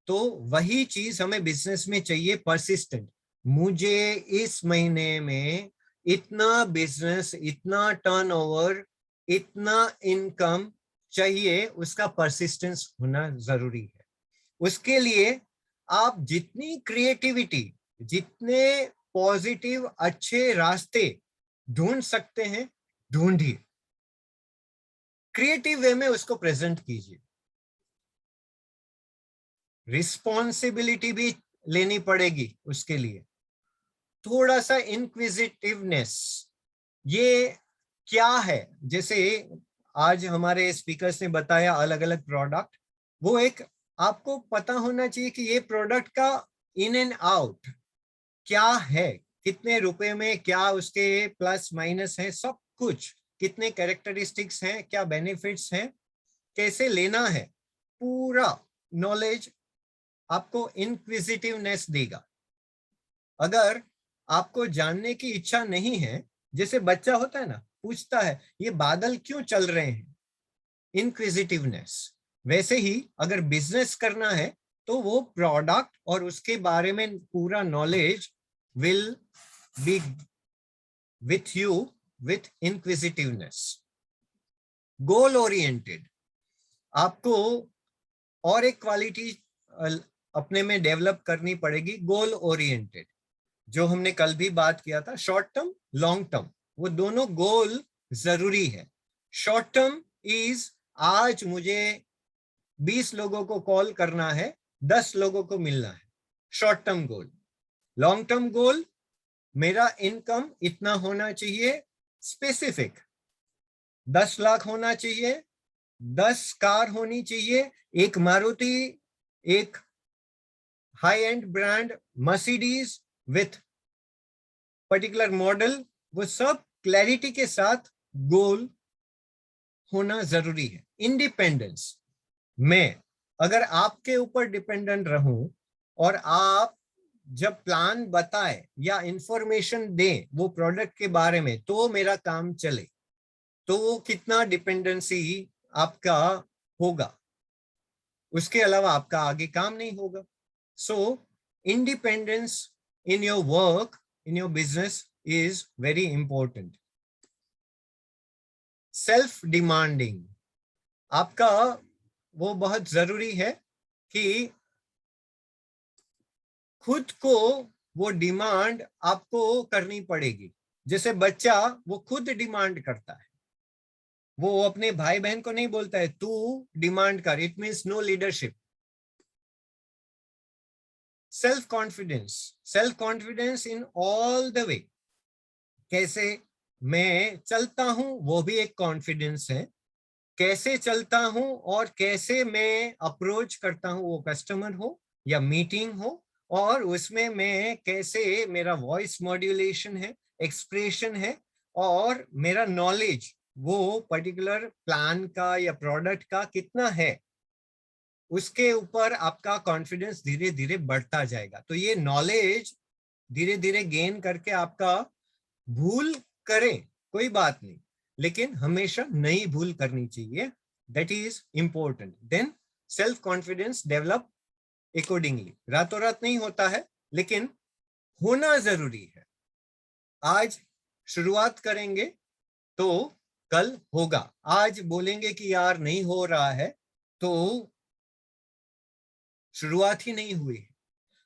तो वही चीज हमें बिजनेस में चाहिए, परसिस्टेंट. मुझे इस महीने में इतना बिजनेस, इतना टर्नओवर, इतना इनकम चाहिए, उसका परसिस्टेंस होना जरूरी है. उसके लिए आप जितनी क्रिएटिविटी, जितने पॉजिटिव अच्छे रास्ते ढूंढ सकते हैं, ढूंढिए. क्रिएटिव वे में उसको प्रेजेंट कीजिए. रिस्पॉन्सिबिलिटी भी लेनी पड़ेगी उसके लिए. थोड़ा सा इंक्विजिटिवनेस, ये क्या है? जैसे आज हमारे स्पीकर्स ने बताया अलग अलग प्रोडक्ट, वो एक आपको पता होना चाहिए कि ये प्रोडक्ट का इन एंड आउट क्या है, कितने रुपए में, क्या उसके प्लस माइनस है, सब कुछ, कितने कैरेक्टरिस्टिक्स हैं, क्या बेनिफिट्स हैं, कैसे लेना है, पूरा नॉलेज आपको इंक्विजिटिवनेस देगा. अगर आपको जानने की इच्छा नहीं है, जैसे बच्चा होता है ना, पूछता है ये बादल क्यों चल रहे हैं, इंक्विजिटिवनेस. वैसे ही अगर बिजनेस करना है तो वो प्रोडक्ट और उसके बारे में पूरा knowledge will be with you with inquisitiveness. Goal oriented, आपको और एक क्वालिटी अपने में डेवलप करनी पड़ेगी, गोल ओरिएंटेड. जो हमने कल भी बात किया था, शॉर्ट टर्म, लॉन्ग टर्म, वो दोनों गोल जरूरी है. शॉर्ट टर्म इज आज मुझे 20 लोगों को कॉल करना है, 10 लोगों को मिलना है, short term goal. Long term goal, मेरा इनकम इतना होना चाहिए, स्पेसिफिक, 10 लाख होना चाहिए, 10 कार होनी चाहिए, एक मारुति, एक high and brand Mercedes with particular model, वो सब क्लैरिटी के साथ गोल होना जरूरी है. इंडिपेंडेंस, मैं अगर आपके ऊपर डिपेंडेंट रहूं और आप जब प्लान बताए या इंफॉर्मेशन दें वो प्रोडक्ट के बारे में, तो मेरा काम चले, तो वो कितना डिपेंडेंसी आपका होगा, उसके अलावा आपका आगे काम नहीं होगा. सो independence in your work, in your business is very important. Self demanding, आपका वो बहुत जरूरी है कि खुद को वो डिमांड आपको करनी पड़ेगी. जैसे बच्चा वो खुद डिमांड करता है, वो अपने भाई बहन को नहीं बोलता है तू डिमांड कर. It means no leadership. Self confidence in all the way. कैसे मैं चलता हूं वो भी एक कॉन्फिडेंस है. कैसे चलता हूं और कैसे मैं अप्रोच करता हूं, वो कस्टमर हो या मीटिंग हो, और उसमें मैं कैसे, मेरा वॉइस मॉड्यूलेशन है, एक्सप्रेशन है, और मेरा नॉलेज वो पर्टिकुलर प्लान का या प्रोडक्ट का कितना है, उसके ऊपर आपका कॉन्फिडेंस धीरे धीरे बढ़ता जाएगा. तो ये नॉलेज धीरे धीरे गेन करके आपका, भूल करें कोई बात नहीं, लेकिन हमेशा नई भूल करनी चाहिए, that is important. Then self confidence develop accordingly. रातों रात नहीं होता है, लेकिन होना जरूरी है. आज शुरुआत करेंगे तो कल होगा। आज बोलेंगे कि यार नहीं हो रहा है तो शुरुआत ही नहीं हुई।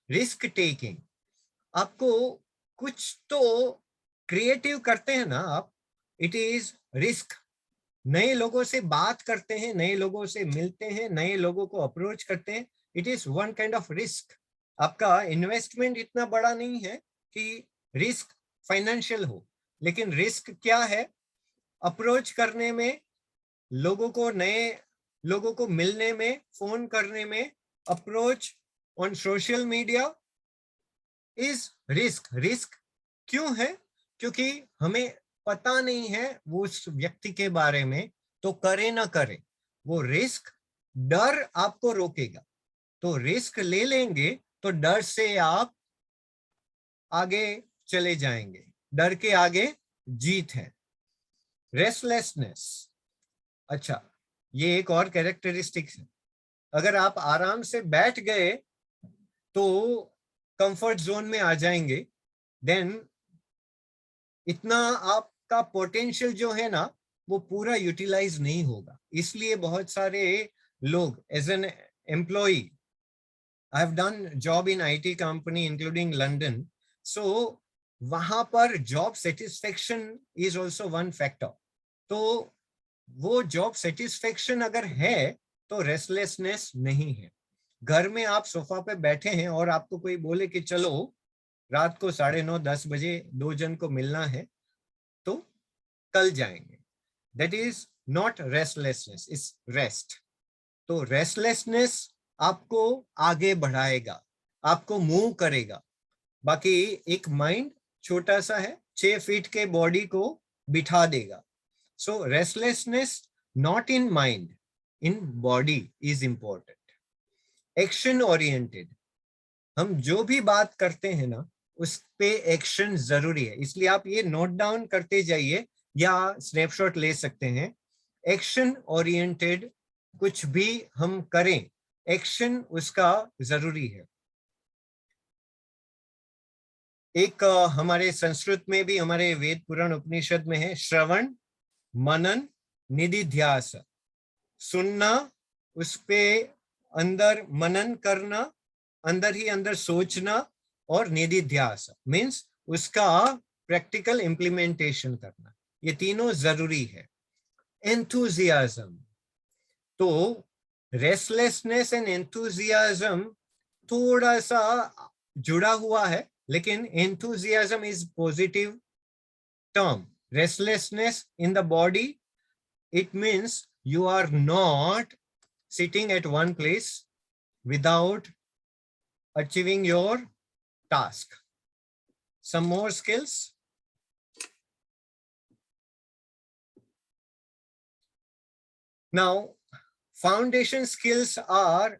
रिस्क टेकिंग, आपको कुछ तो क्रिएटिव करते हैं ना आप, इट इज रिस्क। नए लोगों से बात करते हैं, नए लोगों से मिलते हैं, नए लोगों को अप्रोच करते हैं, it is one kind of risk. आपका इन्वेस्टमेंट इतना बड़ा नहीं है कि रिस्क फाइनेंशियल हो, लेकिन रिस्क क्या है? अप्रोच करने में, लोगों को, नए लोगों को मिलने में, फोन करने में, approach on social media is risk. Risk क्यों है? क्योंकि हमें पता नहीं है वो उस व्यक्ति के बारे में, तो करे ना करे, वो रिस्क, डर आपको रोकेगा। तो रिस्क ले लेंगे तो डर से आप आगे चले जाएंगे, डर के आगे जीत है। रेस्टलेसनेस, अच्छा ये एक और कैरेक्टरिस्टिक्स है। अगर आप आराम से बैठ गए तो कंफर्ट जोन में आ जाएंगे, देन इतना आपका पोटेंशियल जो है ना वो पूरा यूटिलाइज नहीं होगा। इसलिए बहुत सारे लोग, as an employee, I have done job in IT company including London, so वहां पर job satisfaction is also one factor. तो वो जॉब सेटिस्फेक्शन अगर है तो रेस्टलेसनेस नहीं है। घर में आप सोफा पे बैठे हैं और आपको कोई बोले कि चलो रात को 9:30-10 बजे 2 जन को मिलना है, तो कल जाएंगे, that is not restlessness, is rest. तो रेस्टलेसनेस आपको आगे बढ़ाएगा, आपको मूव करेगा। बाकी एक माइंड छोटा सा है, 6 फीट के बॉडी को बिठा देगा। So restlessness not in mind, in body is important. Action oriented, हम जो भी बात करते हैं ना उस पे एक्शन जरूरी है, इसलिए आप ये नोट डाउन करते जाइए या स्नैपशॉट ले सकते हैं। एक्शन ओरिएंटेड, कुछ भी हम करें एक्शन उसका जरूरी है। एक हमारे संस्कृत में भी, हमारे वेद पुराण उपनिषद में है, श्रवण मनन निधिध्यास। सुनना, उस पे अंदर मनन करना, अंदर ही अंदर सोचना, और निधिध्यास मीन्स उसका प्रैक्टिकल इम्प्लीमेंटेशन करना, ये तीनों जरूरी है। एंथुजियाज्म, तो रेस्टलेसनेस एंड एंथुजियाज्म थोड़ा सा जुड़ा हुआ है, लेकिन enthusiasm is positive term. Restlessness in the body, it means you are not sitting at one place without achieving your task. Some more skills. Now, foundation skills are,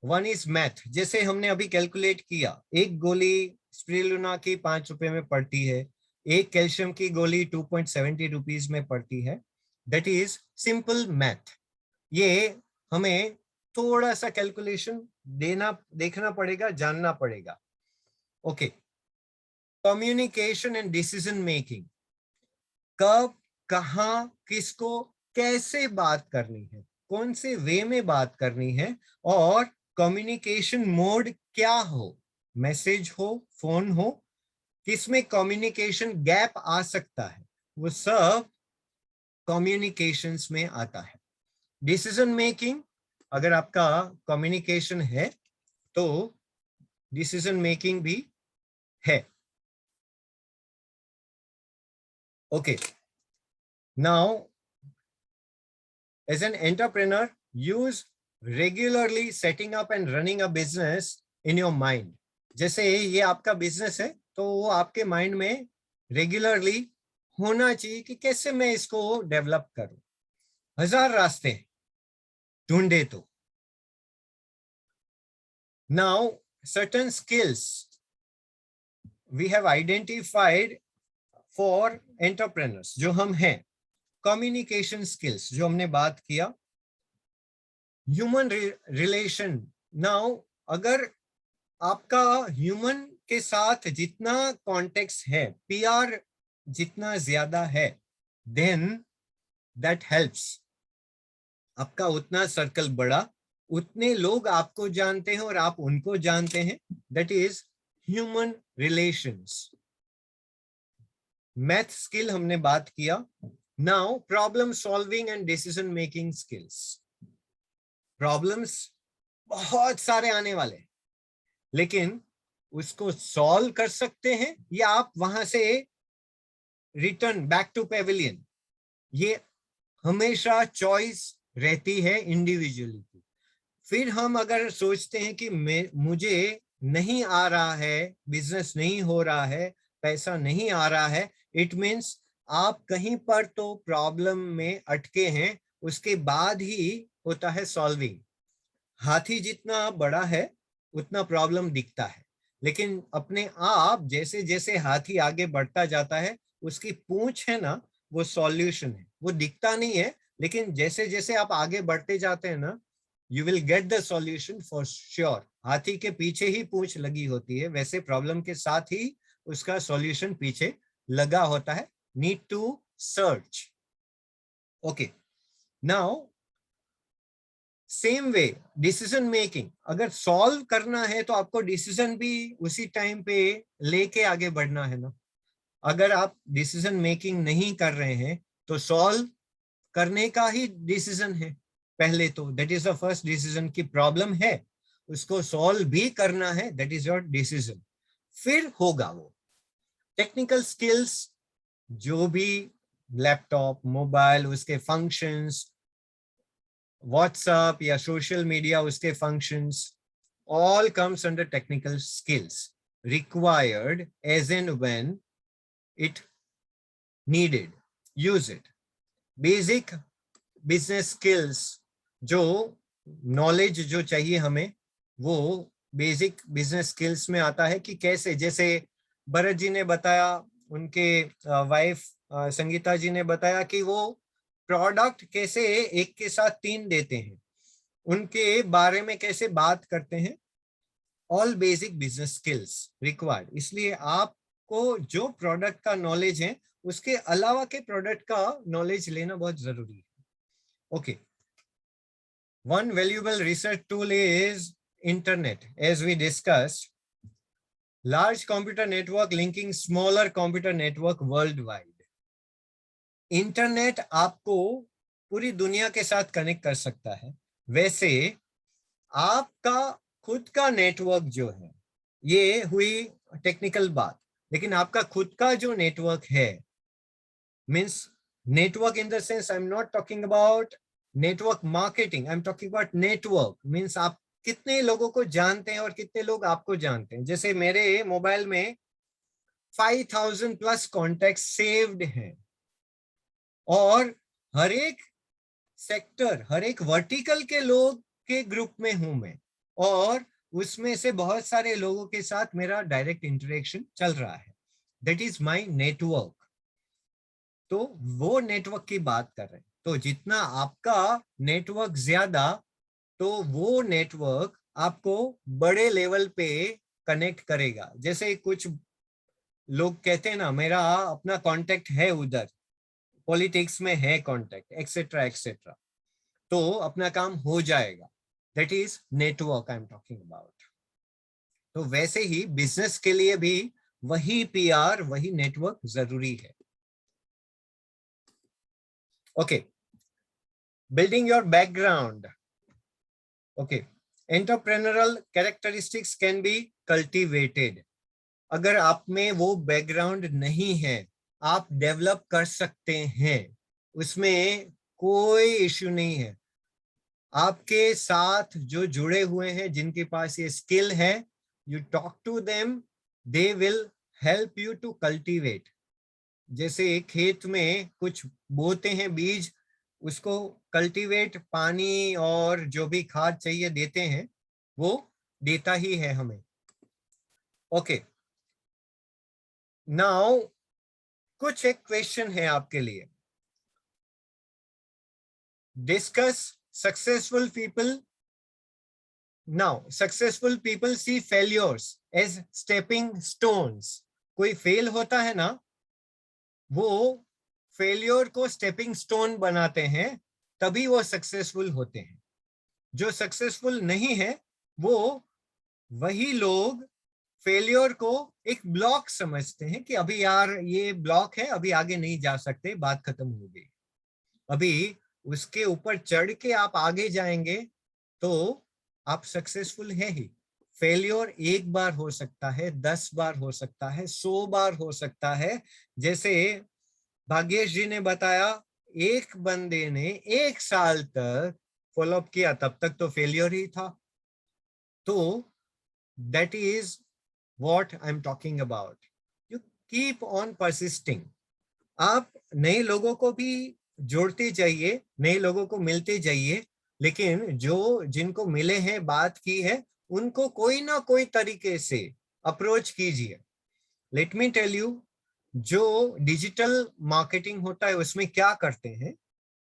one is math. जैसे हमने अभी calculate किया, एक गोली spirulina की 5 रुपए में पड़ती है, एक कैल्शियम की गोली 2.70 रुपीज में पड़ती है। That is simple math. ये हमें थोड़ा सा कैलकुलेशन देखना पड़ेगा, जानना पड़ेगा। Okay, communication and decision making, कब, कहाँ, किसको, कैसे बात करनी है, कौन से वे में बात करनी है, और कम्युनिकेशन मोड क्या हो, मैसेज हो, फोन हो, किसमें कम्युनिकेशन गैप आ सकता है, वो सब कम्युनिकेशंस में आता है। डिसीजन मेकिंग, अगर आपका कम्युनिकेशन है तो डिसीजन मेकिंग भी है। Okay, now as an entrepreneur, use regularly setting up and running a business in your mind. जैसे ये आपका बिजनेस है तो वो आपके माइंड में रेगुलरली होना चाहिए कि कैसे मैं इसको डेवलप करूं। 1000 रास्ते ढूंढे तो। Now certain skills we have identified for entrepreneurs, जो हम हैं। कम्युनिकेशन स्किल्स जो हमने बात किया, ह्यूमन रिलेशन। नाउ अगर आपका ह्यूमन के साथ जितना कॉन्टेक्ट है, पीआर जितना ज्यादा है, then that helps. आपका उतना सर्कल बड़ा, उतने लोग आपको जानते हैं और आप उनको जानते हैं. That is human relations. Math skill हमने बात किया. Now problem solving and decision making skills. Problems बहुत सारे आने वाले, लेकिन उसको सॉल्व कर सकते हैं या आप वहां से रिटर्न बैक टू पेविलियन, ये हमेशा चॉइस रहती है इंडिविजुअली की. फिर हम अगर सोचते हैं कि मुझे नहीं आ रहा है, बिजनेस नहीं हो रहा है, पैसा नहीं आ रहा है, इट मीन्स आप कहीं पर तो प्रॉब्लम में अटके हैं. उसके बाद ही होता है सॉल्विंग. हाथी जितना बड़ा है उतना प्रॉब्लम दिखता है, लेकिन अपने आप जैसे जैसे हाथी आगे बढ़ता जाता है, उसकी पूंछ है ना, वो सॉल्यूशन है. वो दिखता नहीं है, लेकिन जैसे जैसे आप आगे बढ़ते जाते हैं ना, you will get the solution for sure. हाथी के पीछे ही पूंछ लगी होती है, वैसे प्रॉब्लम के साथ ही उसका सॉल्यूशन पीछे लगा होता है. Need to search. Okay, now same way decision making. अगर सॉल्व करना है तो आपको डिसीजन भी उसी टाइम पे लेके आगे बढ़ना है ना. अगर आप डिसीजन मेकिंग नहीं कर रहे हैं तो सॉल्व करने का ही डिसीजन है पहले तो. That is the first decision की प्रॉब्लम है, उसको सॉल्व भी करना है. That is your decision. फिर होगा वो टेक्निकल स्किल्स, जो भी लैपटॉप, मोबाइल, उसके फंक्शंस, WhatsApp या सोशल मीडिया, उसके functions, all comes under technical skills required as and when it needed. Use it. Basic business skills, जो knowledge जो चाहिए हमें, वो basic business skills में आता है कि कैसे, जैसे भरत जी ने बताया, उनके वाइफ संगीता जी ने बताया कि वो प्रोडक्ट कैसे एक के साथ 3 देते हैं, उनके बारे में कैसे बात करते हैं. All basic business skills required. इसलिए आपको जो प्रोडक्ट का नॉलेज है, उसके अलावा के प्रोडक्ट का नॉलेज लेना बहुत जरूरी है. Okay, one valuable research tool is internet. As we discussed, large computer network linking smaller computer network world wide. Internet आपको पूरी दुनिया के साथ कनेक्ट कर सकता है. वैसे आपका खुद का नेटवर्क जो है, ये हुई टेक्निकल बात, लेकिन आपका खुद का जो नेटवर्क है, means network in the sense, I am not talking about network marketing, I am talking about network means आप कितने लोगों को जानते हैं और कितने लोग आपको जानते हैं. जैसे मेरे मोबाइल में 5000 प्लस कॉन्टैक्ट सेव्ड हैं, और हर एक सेक्टर, हर एक वर्टिकल के लोग के ग्रुप में हूं मैं, और उसमें से बहुत सारे लोगों के साथ मेरा डायरेक्ट इंटरेक्शन चल रहा है. That is my network. तो वो नेटवर्क की बात कर रहे हैं. तो जितना आपका नेटवर्क ज्यादा, तो वो नेटवर्क आपको बड़े लेवल पे कनेक्ट करेगा. जैसे कुछ लोग कहते हैं ना, मेरा अपना कांटेक्ट है उधर, पॉलिटिक्स में है कांटेक्ट, एक्सेट्रा एक्सेट्रा, तो अपना काम हो जाएगा. That is network I am talking about. तो वैसे ही बिजनेस के लिए भी वही पीआर, वही नेटवर्क जरूरी है. Okay, building your background. Okay, entrepreneurial characteristics can be cultivated. अगर आप में वो बैकग्राउंड नहीं है, आप डेवलप कर सकते हैं, उसमें कोई इश्यू नहीं है. आपके साथ जो जुड़े हुए हैं, जिनके पास ये स्किल है, you talk to them, they will help you to cultivate. जैसे खेत में कुछ बोते हैं बीज, उसको कल्टीवेट, पानी और जो भी खाद चाहिए देते हैं, वो देता ही है हमें. ओके, नाउ कुछ एक क्वेश्चन है आपके लिए. Discuss successful people. Now successful people see failures as stepping stones. कोई फेल होता है ना, वो फेलियर को स्टेपिंग स्टोन बनाते हैं तभी वो सक्सेसफुल होते हैं। जो सक्सेसफुल नहीं है वो वही लोग फेलियर को एक ब्लॉक समझते हैं कि अभी यार ये ब्लॉक है, अभी आगे नहीं जा सकते, बात खत्म हो गई। अभी उसके ऊपर चढ़ के आप आगे जाएंगे तो आप सक्सेसफुल है ही। फेलियर एक बार हो सकता है, 10 बार हो सकता है, 100 बार हो सकता है। जैसे भाग्येश जी ने बताया, एक बंदे ने 1 साल तक फॉलोअप किया, तब तक तो फेलियर ही था। तो that is what I'm talking about. You keep on persisting. आप नए लोगों को भी जोड़ते जाइए, नए लोगों को मिलते जाइए, लेकिन जो जिनको मिले हैं, बात की है, उनको कोई ना कोई तरीके से अप्रोच कीजिए। लेट मी टेल यू, जो डिजिटल मार्केटिंग होता है उसमें क्या करते हैं,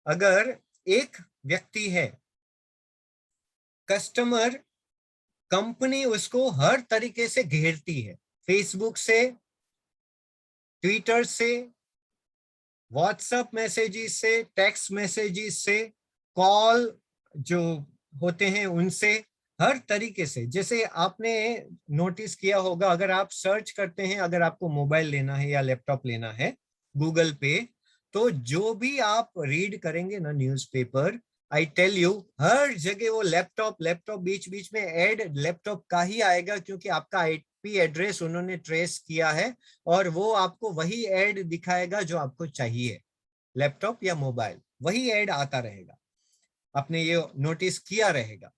अगर एक व्यक्ति है, कस्टमर, कंपनी उसको हर तरीके से घेरती है, फेसबुक से, ट्विटर से, व्हाट्सएप मैसेजेस से, टेक्स्ट मैसेजेस से, कॉल जो होते हैं उनसे, हर तरीके से। जैसे आपने नोटिस किया होगा, अगर आप सर्च करते हैं, अगर आपको मोबाइल लेना है या लैपटॉप लेना है गूगल पे, तो जो भी आप रीड करेंगे ना न्यूज़पेपर, आई टेल यू, हर जगह वो लैपटॉप बीच बीच में ऐड लैपटॉप का ही आएगा, क्योंकि आपका आईपी एड्रेस उन्होंने ट्रेस किया है और वो आपको वही ऐड दिखाएगा जो आपको चाहिए, लैपटॉप या मोबाइल, वही ऐड आता रहेगा। आपने ये नोटिस किया रहेगा।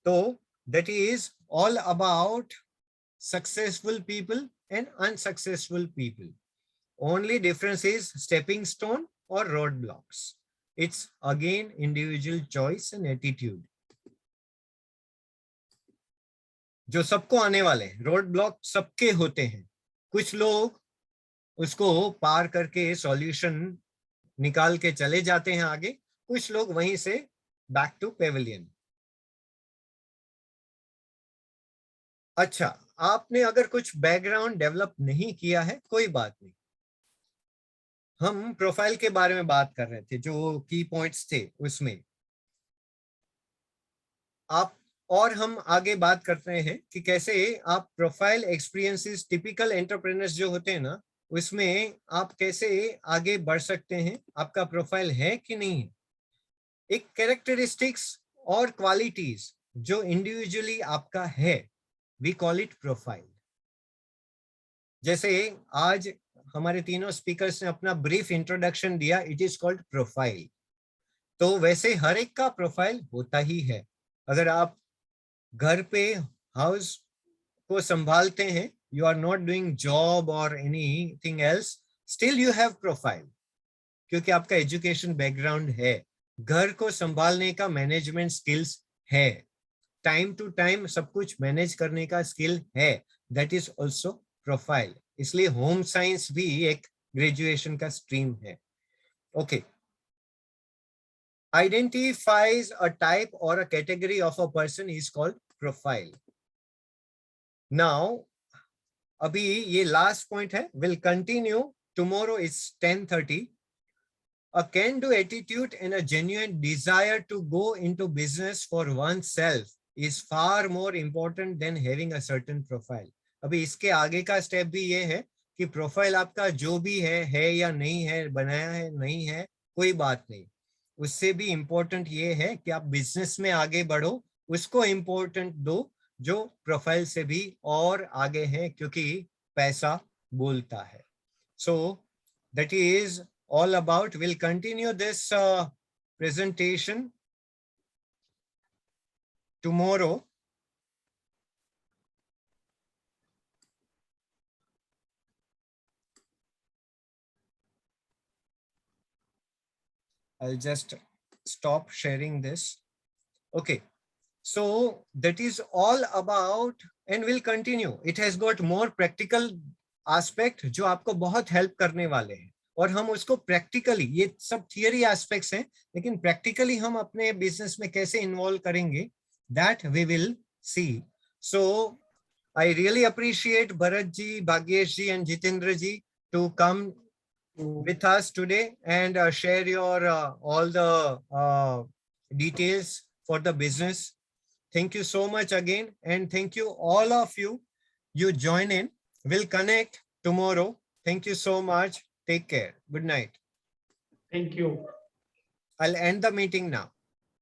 तो that is all about successful people and unsuccessful people. Only difference is stepping stone और road blocks. It's again individual choice and attitude. जो सबको आने वाले हैं, रोड ब्लॉक सबके होते हैं। कुछ लोग उसको पार करके सॉल्यूशन निकाल के चले जाते हैं आगे, कुछ लोग वहीं से बैक टू पेविलियन। अच्छा, आपने अगर कुछ बैकग्राउंड डेवलप नहीं किया है, कोई बात नहीं। हम प्रोफाइल के बारे में बात कर रहे थे, जो की पॉइंट्स थे उसमें आप, और हम आगे बात करते हैं कि कैसे आप प्रोफाइल एक्सपीरियंसेस, टिपिकल एंटरप्रेन्योर्स जो होते हैं ना, उसमें आप कैसे आगे बढ़ सकते हैं, आपका प्रोफाइल है कि नहीं है। एक कैरेक्टरिस्टिक्स और क्वालिटीज जो इंडिविजुअली आपका है, वी कॉल इट प्रोफाइल। जैसे आज हमारे तीनों स्पीकर्स ने अपना ब्रीफ इंट्रोडक्शन दिया, इट इज कॉल्ड प्रोफाइल। तो वैसे हर एक का प्रोफाइल होता ही है। अगर आप घर पे हाउस को संभालते हैं, you are not doing job और anything else, still you have profile, क्योंकि आपका एजुकेशन बैकग्राउंड है, घर को संभालने का मैनेजमेंट स्किल्स है, टाइम टू टाइम सब कुछ मैनेज करने का स्किल है, दैट इज ऑल्सो प्रोफाइल। इसलिए होम साइंस भी एक ग्रेजुएशन का स्ट्रीम है। Okay, identifies a type or a category of a person is called profile. Now, अभी ये last point है, will continue tomorrow is 10:30. A can-do attitude and a genuine desire to go into business for oneself is far more important than having a certain profile. अभी इसके आगे का step भी ये है कि प्रोफाइल आपका जो भी है या नहीं है, बनाया है नहीं है, कोई बात नहीं, उससे भी इम्पोर्टेंट ये है कि आप बिजनेस में आगे बढ़ो, उसको इम्पोर्टेंट दो, जो प्रोफाइल से भी और आगे है, क्योंकि पैसा बोलता है। So that is all about. We'll continue this presentation tomorrow. I'll just stop sharing this. Okay, so that is all about, and we'll continue. It has got more practical aspect जो आपको बहुत हेल्प करने वाले हैं, और हम उसको practically, ये सब थियरी एस्पेक्ट्स हैं, लेकिन प्रैक्टिकली हम अपने बिजनेस में कैसे इन्वॉल्व करेंगे, that we will see. So I really appreciate Bharat ji, Bhagyesh ji and Jitendra ji to come with us today and share your all the details for the business. Thank you so much again, and thank you all of you. You join in. We'll connect tomorrow. Thank you so much. Take care. Good night. Thank you. I'll end the meeting now.